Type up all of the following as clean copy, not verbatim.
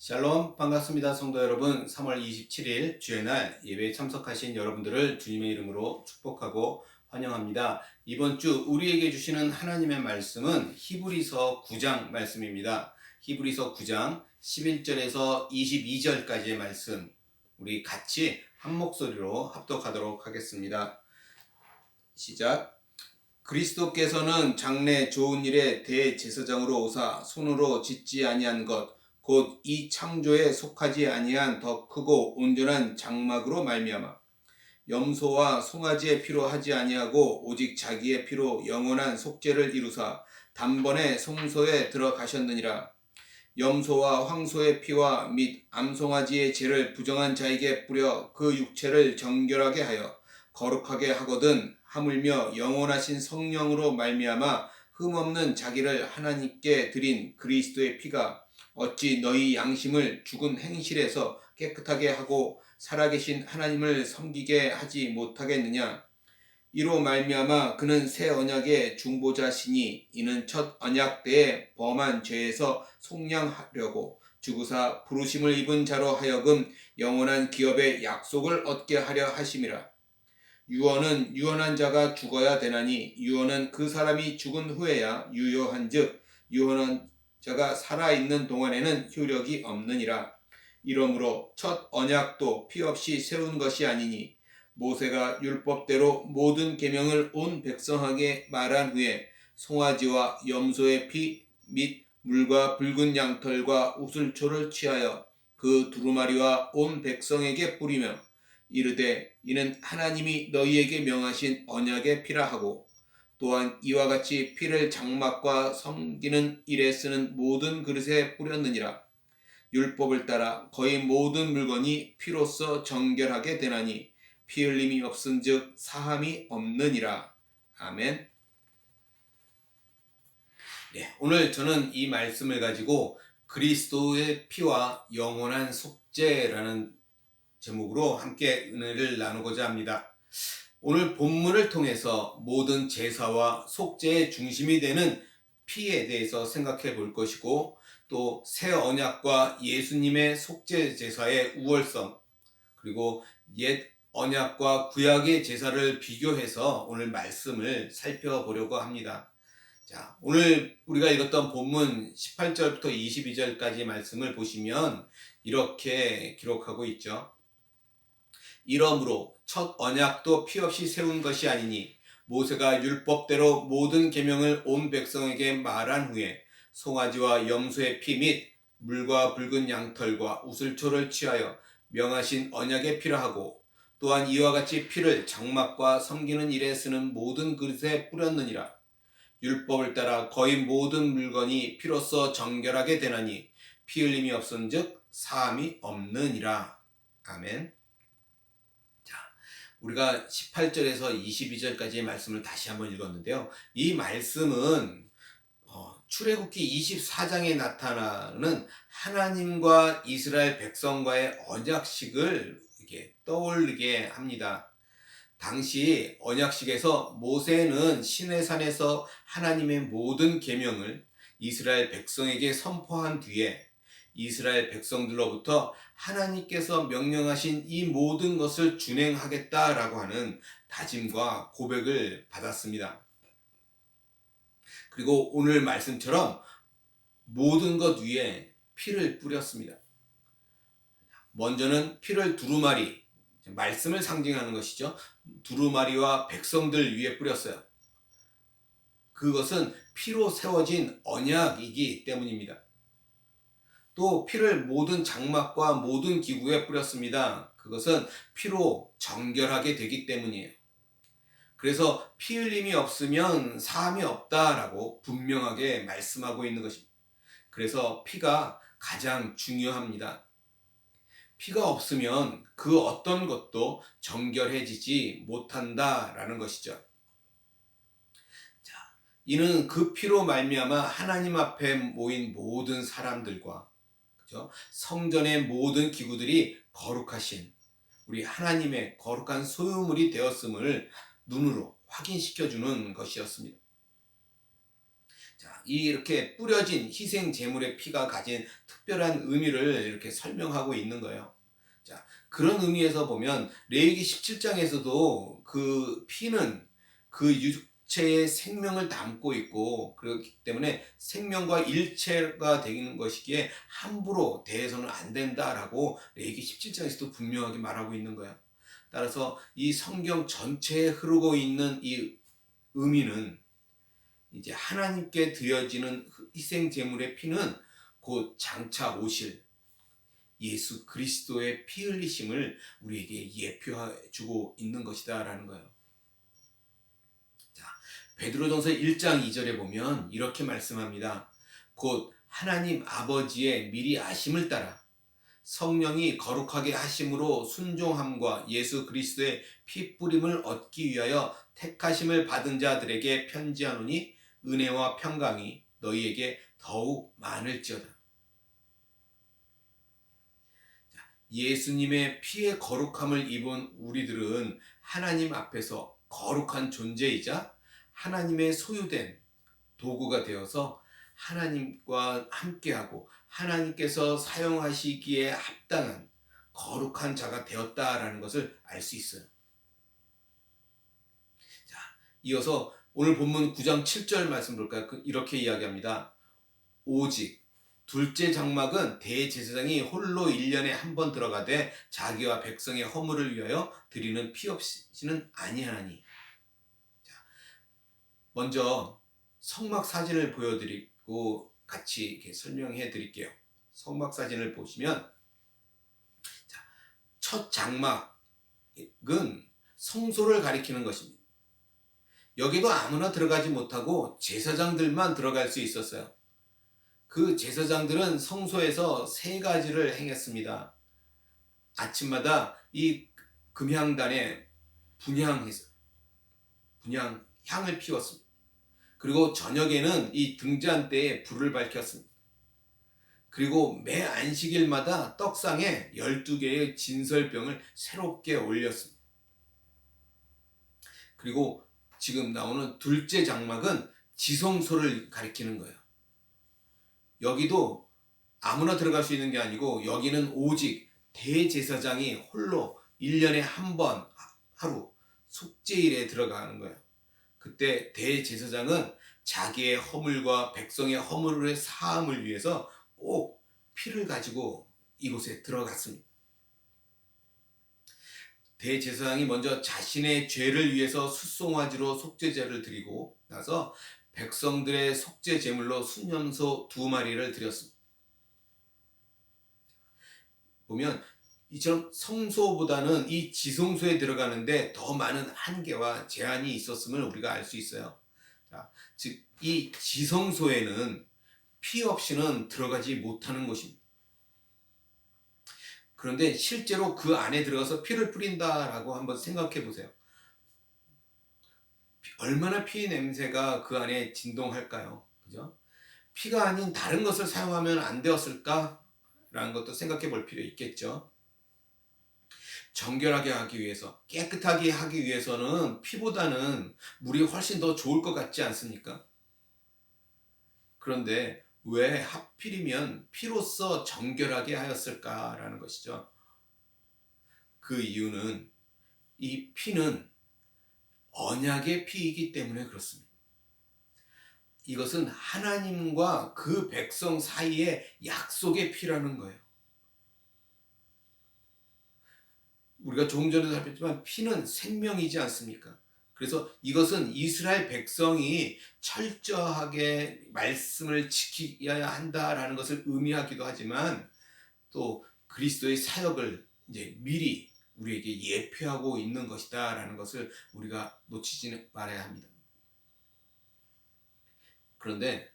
샬롬 반갑습니다. 성도 여러분, 3월 27일 주의 날 예배에 참석하신 여러분들을 주님의 이름으로 축복하고 환영합니다. 이번 주 우리에게 주시는 하나님의 말씀은 히브리서 9장 말씀입니다. 히브리서 9장 11절에서 22절까지의 말씀, 우리 같이 한 목소리로 합독하도록 하겠습니다. 시작. 그리스도께서는 장래 좋은 일에 대제사장으로 오사 손으로 짓지 아니한 것 곧 이 창조에 속하지 아니한 더 크고 온전한 장막으로 말미암아 염소와 송아지의 피로 하지 아니하고 오직 자기의 피로 영원한 속죄를 이루사 단번에 성소에 들어가셨느니라. 염소와 황소의 피와 및 암송아지의 죄를 부정한 자에게 뿌려 그 육체를 정결하게 하여 거룩하게 하거든 하물며 영원하신 성령으로 말미암아 흠없는 자기를 하나님께 드린 그리스도의 피가 어찌 너희 양심을 죽은 행실에서 깨끗하게 하고 살아계신 하나님을 섬기게 하지 못하겠느냐. 이로 말미암아 그는 새 언약의 중보자시니 이는 첫 언약 때에 범한 죄에서 속량하려고 주구사 부르심을 입은 자로 하여금 영원한 기업의 약속을 얻게 하려 하심이라. 유언은 유언한 자가 죽어야 되나니 유언은 그 사람이 죽은 후에야 유효한즉 유언한 자가 살아있는 동안에는 효력이 없느니라. 이러므로 첫 언약도 피 없이 세운 것이 아니니 모세가 율법대로 모든 계명을 온 백성에게 말한 후에 송아지와 염소의 피 및 물과 붉은 양털과 우슬초를 취하여 그 두루마리와 온 백성에게 뿌리며 이르되 이는 하나님이 너희에게 명하신 언약의 피라 하고 또한 이와 같이 피를 장막과 섬기는 일에 쓰는 모든 그릇에 뿌렸느니라. 율법을 따라 거의 모든 물건이 피로써 정결하게 되나니 피 흘림이 없은즉 사함이 없느니라. 아멘. 네, 오늘 저는 이 말씀을 가지고 그리스도의 피와 영원한 속죄라는 제목으로 함께 은혜를 나누고자 합니다. 오늘 본문을 통해서 모든 제사와 속죄의 중심이 되는 피에 대해서 생각해 볼 것이고 또 새 언약과 예수님의 속죄 제사의 우월성 그리고 옛 언약과 구약의 제사를 비교해서 오늘 말씀을 살펴보려고 합니다. 자, 오늘 우리가 읽었던 본문 18절부터 22절까지 말씀을 보시면 이렇게 기록하고 있죠. 이러므로 첫 언약도 피 없이 세운 것이 아니니 모세가 율법대로 모든 계명을 온 백성에게 말한 후에 송아지와 염소의 피 및 물과 붉은 양털과 우슬초를 취하여 명하신 언약의 피라 하고 또한 이와 같이 피를 장막과 섬기는 일에 쓰는 모든 그릇에 뿌렸느니라. 율법을 따라 거의 모든 물건이 피로써 정결하게 되나니 피 흘림이 없은즉 사함이 없느니라. 아멘. 우리가 18절에서 22절까지의 말씀을 다시 한번 읽었는데요. 이 말씀은 출애굽기 24장에 나타나는 하나님과 이스라엘 백성과의 언약식을 이렇게 떠올리게 합니다. 당시 언약식에서 모세는 시내산에서 하나님의 모든 계명을 이스라엘 백성에게 선포한 뒤에 이스라엘 백성들로부터 하나님께서 명령하신 이 모든 것을 준행하겠다라고 하는 다짐과 고백을 받았습니다. 그리고 오늘 말씀처럼 모든 것 위에 피를 뿌렸습니다. 먼저는 피를 두루마리, 말씀을 상징하는 것이죠. 두루마리와 백성들 위에 뿌렸어요. 그것은 피로 세워진 언약이기 때문입니다. 또 피를 모든 장막과 모든 기구에 뿌렸습니다. 그것은 피로 정결하게 되기 때문이에요. 그래서 피 흘림이 없으면 사함이 없다라고 분명하게 말씀하고 있는 것입니다. 그래서 피가 가장 중요합니다. 피가 없으면 그 어떤 것도 정결해지지 못한다라는 것이죠. 자, 이는 그 피로 말미암아 하나님 앞에 모인 모든 사람들과 성전의 모든 기구들이 거룩하신 우리 하나님의 거룩한 소유물이 되었음을 눈으로 확인시켜주는 것이었습니다. 자, 이렇게 뿌려진 희생 제물의 피가 가진 특별한 의미를 이렇게 설명하고 있는 거예요. 자, 그런 의미에서 보면 레위기 17장에서도 그 피는 그 육체의 생명을 담고 있고 그렇기 때문에 생명과 일체가 되는 것이기에 함부로 대해서는 안 된다라고 레위기 17장에서도 분명하게 말하고 있는 거야. 따라서 이 성경 전체에 흐르고 있는 이 의미는 이제 하나님께 드려지는 희생 제물의 피는 곧 장차 오실 예수 그리스도의 피 흘리심을 우리에게 예표해 주고 있는 것이다라는 거예요. 자, 베드로전서 1장 2절에 보면 이렇게 말씀합니다. 곧 하나님 아버지의 미리 아심을 따라 성령이 거룩하게 하심으로 순종함과 예수 그리스도의 피 뿌림을 얻기 위하여 택하심을 받은 자들에게 편지하노니 은혜와 평강이 너희에게 더욱 많을지어다. 예수님의 피의 거룩함을 입은 우리들은 하나님 앞에서 거룩한 존재이자 하나님의 소유된 도구가 되어서 하나님과 함께하고 하나님께서 사용하시기에 합당한 거룩한 자가 되었다라는 것을 알 수 있어요. 자, 이어서 오늘 본문 9장 7절 말씀 볼까요? 이렇게 이야기합니다. 오직 둘째 장막은 대제사장이 홀로 1년에 한 번 들어가되 자기와 백성의 허물을 위하여 드리는 피 없이는 아니하나니. 자, 먼저 성막 사진을 보여드리고 같이 이렇게 설명해 드릴게요. 성막 사진을 보시면 첫 장막은 성소를 가리키는 것입니다. 여기도 아무나 들어가지 못하고 제사장들만 들어갈 수 있었어요. 그 제사장들은 성소에서 세 가지를 행했습니다. 아침마다 이 금향단에 향을 피웠습니다. 그리고 저녁에는 이 등잔대에 불을 밝혔습니다. 그리고 매 안식일마다 떡상에 12개의 진설병을 새롭게 올렸습니다. 그리고 지금 나오는 둘째 장막은 지성소를 가리키는 거예요. 여기도 아무나 들어갈 수 있는 게 아니고 여기는 오직 대제사장이 홀로 1년에 한 번 하루 속죄일에 들어가는 거예요. 그때 대제사장은 자기의 허물과 백성의 허물의 사함을 위해서 꼭 피를 가지고 이곳에 들어갔습니다. 대제사장이 먼저 자신의 죄를 위해서 숫송아지로 속죄제를 드리고 나서 백성들의 속죄 제물로 순염소 2마리를 드렸습니다. 보면 이처럼 성소보다는 이 지성소에 들어가는데 더 많은 한계와 제한이 있었음을 우리가 알 수 있어요. 자, 즉 이 지성소에는 피 없이는 들어가지 못하는 것입니다. 그런데 실제로 그 안에 들어가서 피를 뿌린다라고 한번 생각해 보세요. 얼마나 피 냄새가 그 안에 진동할까요? 그죠? 피가 아닌 다른 것을 사용하면 안 되었을까라는 것도 생각해 볼 필요 있겠죠. 정결하게 하기 위해서, 깨끗하게 하기 위해서는 피보다는 물이 훨씬 더 좋을 것 같지 않습니까? 그런데 왜 하필이면 피로써 정결하게 하였을까라는 것이죠. 그 이유는 이 피는 언약의 피이기 때문에 그렇습니다. 이것은 하나님과 그 백성 사이의 약속의 피라는 거예요. 우리가 조금 전에도 살폈지만 피는 생명이지 않습니까? 그래서 이것은 이스라엘 백성이 철저하게 말씀을 지켜야 한다라는 것을 의미하기도 하지만 또 그리스도의 사역을 이제 미리 우리에게 예표하고 있는 것이다라는 것을 우리가 놓치지 말아야 합니다. 그런데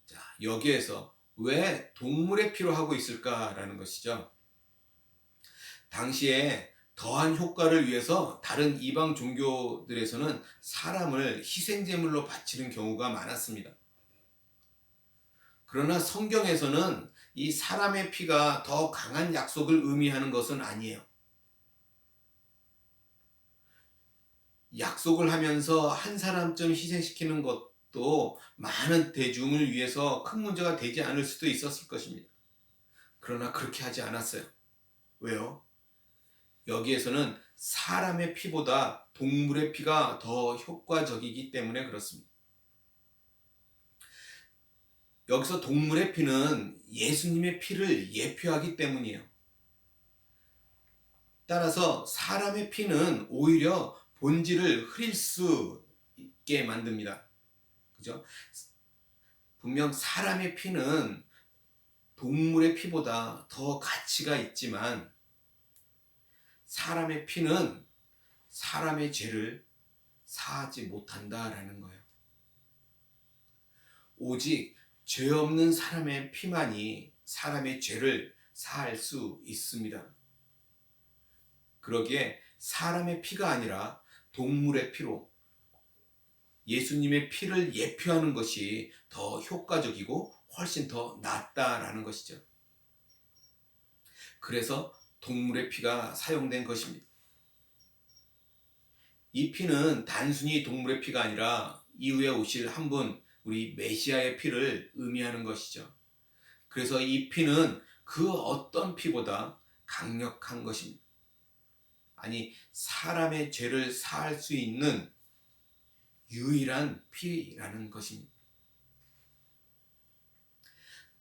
자, 여기에서 왜 동물의 피로 하고 있을까라는 것이죠. 당시에 더한 효과를 위해서 다른 이방 종교들에서는 사람을 희생제물로 바치는 경우가 많았습니다. 그러나 성경에서는 이 사람의 피가 더 강한 약속을 의미하는 것은 아니에요. 약속을 하면서 한 사람쯤 희생시키는 것 또 많은 대중을 위해서 큰 문제가 되지 않을 수도 있었을 것입니다. 그러나 그렇게 하지 않았어요. 왜요? 여기에서는 사람의 피보다 동물의 피가 더 효과적이기 때문에 그렇습니다. 여기서 동물의 피는 예수님의 피를 예표하기 때문이에요. 따라서 사람의 피는 오히려 본질을 흐릴 수 있게 만듭니다. 그죠? 분명 사람의 피는 동물의 피보다 더 가치가 있지만 사람의 피는 사람의 죄를 사하지 못한다라는 거예요. 오직 죄 없는 사람의 피만이 사람의 죄를 사할 수 있습니다. 그러기에 사람의 피가 아니라 동물의 피로 예수님의 피를 예표하는 것이 더 효과적이고 훨씬 더 낫다라는 것이죠. 그래서 동물의 피가 사용된 것입니다. 이 피는 단순히 동물의 피가 아니라 이후에 오실 한 분, 우리 메시아의 피를 의미하는 것이죠. 그래서 이 피는 그 어떤 피보다 강력한 것입니다. 아니, 사람의 죄를 사할 수 있는 유일한 피라는 것입니다.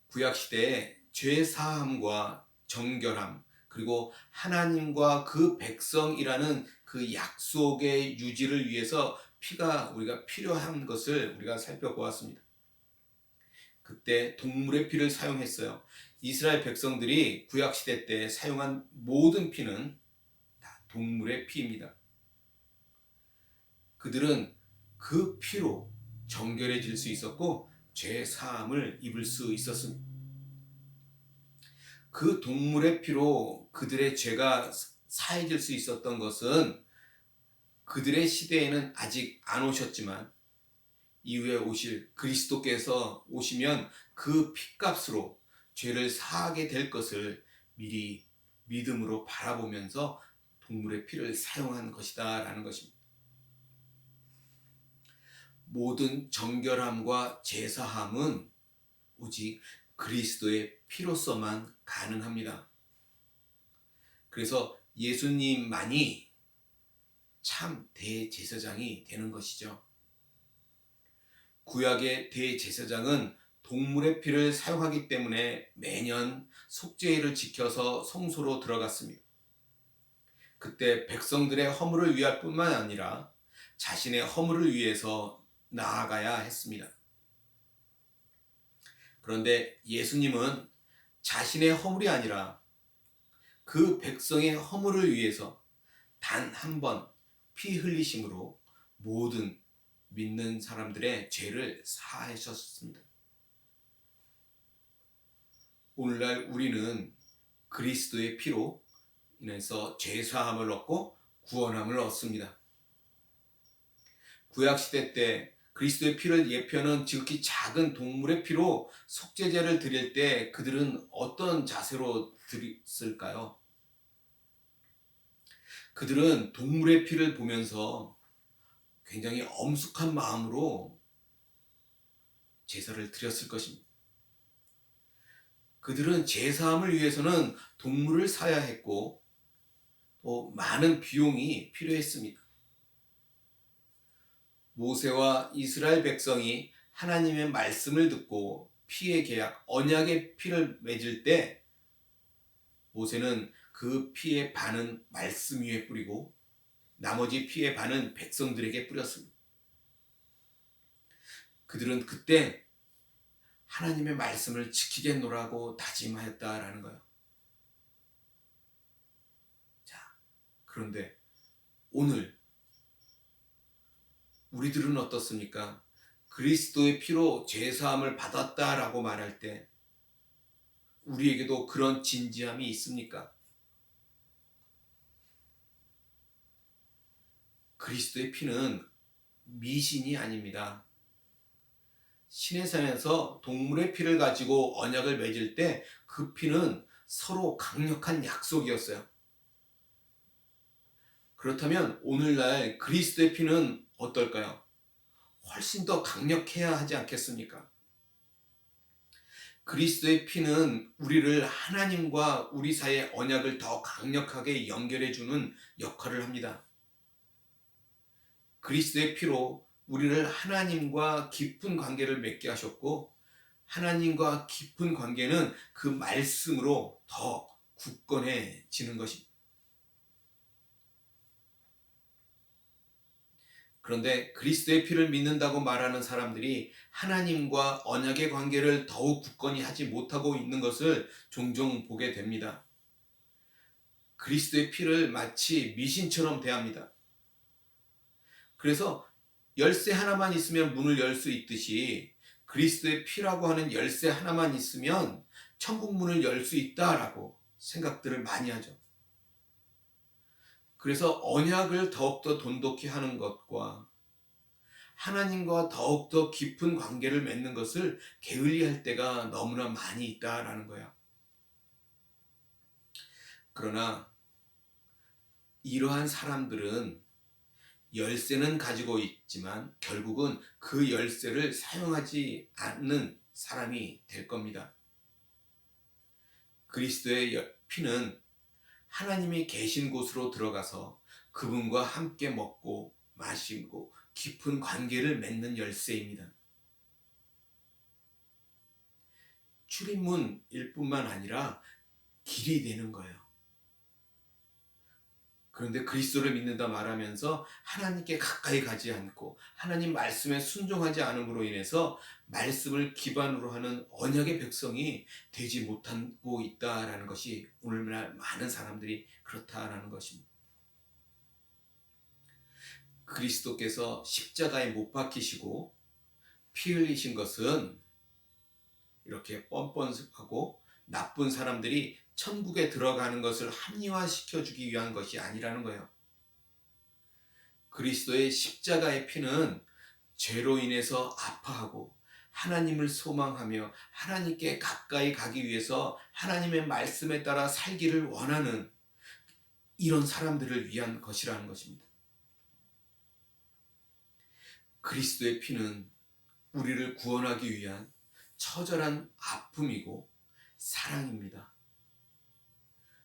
구약시대에 죄 사함과 정결함, 그리고 하나님과 그 백성이라는 그 약속의 유지를 위해서 피가 우리가 필요한 것을 우리가 살펴보았습니다. 그때 동물의 피를 사용했어요. 이스라엘 백성들이 구약시대 때 사용한 모든 피는 다 동물의 피입니다. 그들은 그 피로 정결해질 수 있었고 죄 사함을 입을 수 있었습니다. 그 동물의 피로 그들의 죄가 사해질 수 있었던 것은 그들의 시대에는 아직 안 오셨지만 이후에 오실 그리스도께서 오시면 그 피값으로 죄를 사하게 될 것을 미리 믿음으로 바라보면서 동물의 피를 사용한 것이다 라는 것입니다. 모든 정결함과 제사함은 오직 그리스도의 피로서만 가능합니다. 그래서 예수님만이 참 대제사장이 되는 것이죠. 구약의 대제사장은 동물의 피를 사용하기 때문에 매년 속죄일을 지켜서 성소로 들어갔습니다. 그때 백성들의 허물을 위할 뿐만 아니라 자신의 허물을 위해서 나아가야 했습니다. 그런데 예수님은 자신의 허물이 아니라 그 백성의 허물을 위해서 단 한 번 피 흘리심으로 모든 믿는 사람들의 죄를 사하셨습니다. 오늘날 우리는 그리스도의 피로 인해서 죄 사함을 얻고 구원함을 얻습니다. 구약시대 때 그리스도의 피를 예표하는 지극히 작은 동물의 피로 속죄제를 드릴 때 그들은 어떤 자세로 드렸을까요? 그들은 동물의 피를 보면서 굉장히 엄숙한 마음으로 제사를 드렸을 것입니다. 그들은 제사함을 위해서는 동물을 사야 했고 또 많은 비용이 필요했습니다. 모세와 이스라엘 백성이 하나님의 말씀을 듣고 피의 계약, 언약의 피를 맺을 때 모세는 그 피의 반은 말씀 위에 뿌리고 나머지 피의 반은 백성들에게 뿌렸습니다. 그들은 그때 하나님의 말씀을 지키겠노라고 다짐하였다라는 거예요. 자, 그런데 오늘 우리들은 어떻습니까? 그리스도의 피로 죄사함을 받았다라고 말할 때 우리에게도 그런 진지함이 있습니까? 그리스도의 피는 미신이 아닙니다. 신의 산에서 동물의 피를 가지고 언약을 맺을 때 그 피는 서로 강력한 약속이었어요. 그렇다면 오늘날 그리스도의 피는 어떨까요? 훨씬 더 강력해야 하지 않겠습니까? 그리스도의 피는 우리를 하나님과 우리 사이의 언약을 더 강력하게 연결해 주는 역할을 합니다. 그리스도의 피로 우리를 하나님과 깊은 관계를 맺게 하셨고, 하나님과 깊은 관계는 그 말씀으로 더 굳건해지는 것입니다. 그런데 그리스도의 피를 믿는다고 말하는 사람들이 하나님과 언약의 관계를 더욱 굳건히 하지 못하고 있는 것을 종종 보게 됩니다. 그리스도의 피를 마치 미신처럼 대합니다. 그래서 열쇠 하나만 있으면 문을 열 수 있듯이 그리스도의 피라고 하는 열쇠 하나만 있으면 천국 문을 열 수 있다라고 생각들을 많이 하죠. 그래서 언약을 더욱더 돈독히 하는 것과 하나님과 더욱더 깊은 관계를 맺는 것을 게을리할 때가 너무나 많이 있다라는 거야. 그러나 이러한 사람들은 열쇠는 가지고 있지만 결국은 그 열쇠를 사용하지 않는 사람이 될 겁니다. 그리스도의 피는 하나님이 계신 곳으로 들어가서 그분과 함께 먹고 마시고 깊은 관계를 맺는 열쇠입니다. 출입문일 뿐만 아니라 길이 되는 거예요. 그런데 그리스도를 믿는다 말하면서 하나님께 가까이 가지 않고 하나님 말씀에 순종하지 않음으로 인해서 말씀을 기반으로 하는 언약의 백성이 되지 못하고 있다라는 것이 오늘날 많은 사람들이 그렇다라는 것입니다. 그리스도께서 십자가에 못 박히시고 피 흘리신 것은 이렇게 뻔뻔하고 나쁜 사람들이 천국에 들어가는 것을 합리화시켜 주기 위한 것이 아니라는 거예요. 그리스도의 십자가의 피는 죄로 인해서 아파하고 하나님을 소망하며 하나님께 가까이 가기 위해서 하나님의 말씀에 따라 살기를 원하는 이런 사람들을 위한 것이라는 것입니다. 그리스도의 피는 우리를 구원하기 위한 처절한 아픔이고 사랑입니다.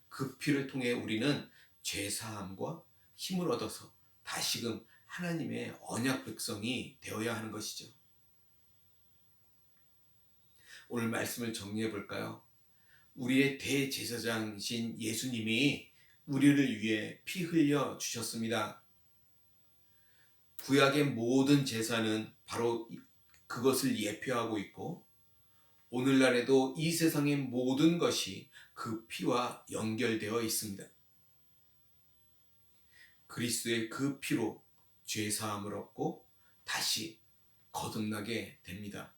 그 피를 통해 우리는 죄사함과 힘을 얻어서 다시금 하나님의 언약 백성이 되어야 하는 것이죠. 오늘 말씀을 정리해 볼까요? 우리의 대제사장이신 예수님이 우리를 위해 피 흘려 주셨습니다. 구약의 모든 제사는 바로 그것을 예표하고 있고 오늘날에도 이 세상의 모든 것이 그 피와 연결되어 있습니다. 그리스도의 그 피로 죄 사함을 얻고 다시 거듭나게 됩니다.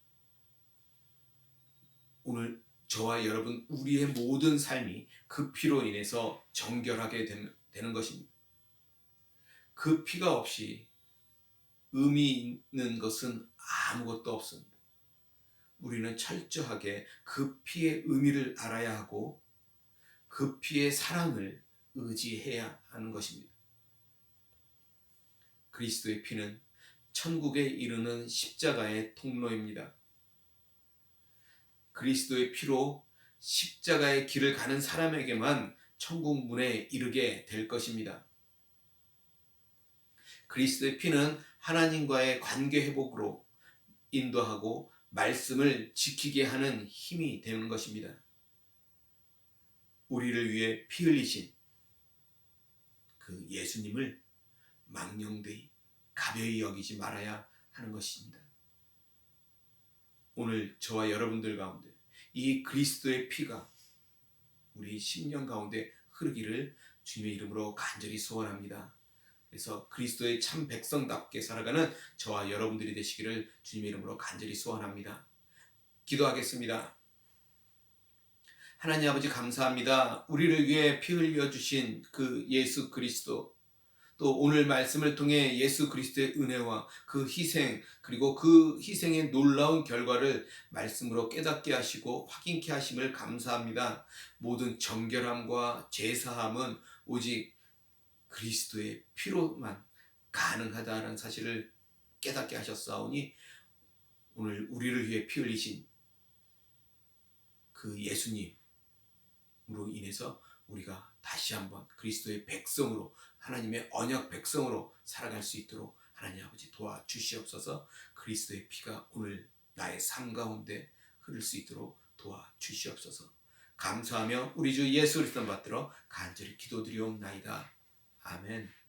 오늘 저와 여러분 우리의 모든 삶이 그 피로 인해서 정결하게 되는 것입니다. 그 피가 없이 의미 있는 것은 아무것도 없습니다. 우리는 철저하게 그 피의 의미를 알아야 하고 그 피의 사랑을 의지해야 하는 것입니다. 그리스도의 피는 천국에 이르는 십자가의 통로입니다. 그리스도의 피로 십자가의 길을 가는 사람에게만 천국 문에 이르게 될 것입니다. 그리스도의 피는 하나님과의 관계 회복으로 인도하고 말씀을 지키게 하는 힘이 되는 것입니다. 우리를 위해 피 흘리신 그 예수님을 망령되이 가벼이 여기지 말아야 하는 것입니다. 오늘 저와 여러분들 가운데 이 그리스도의 피가 우리 심령 가운데 흐르기를 주님의 이름으로 간절히 소원합니다. 그래서 그리스도의 참 백성답게 살아가는 저와 여러분들이 되시기를 주님의 이름으로 간절히 소원합니다. 기도하겠습니다. 하나님 아버지 감사합니다. 우리를 위해 피 흘려 주신 그 예수 그리스도, 또 오늘 말씀을 통해 예수 그리스도의 은혜와 그 희생, 그리고 그 희생의 놀라운 결과를 말씀으로 깨닫게 하시고 확인케 하심을 감사합니다. 모든 정결함과 제사함은 오직 그리스도의 피로만 가능하다는 사실을 깨닫게 하셨사오니 오늘 우리를 위해 피 흘리신 그 예수님으로 인해서 우리가 다시 한번 그리스도의 백성으로, 하나님의 언약 백성으로 살아갈 수 있도록 하나님 아버지 도와주시옵소서. 그리스도의 피가 오늘 나의 삶 가운데 흐를 수 있도록 도와주시옵소서. 감사하며 우리 주 예수 그리스도 받들어 간절히 기도드리옵나이다. 아멘.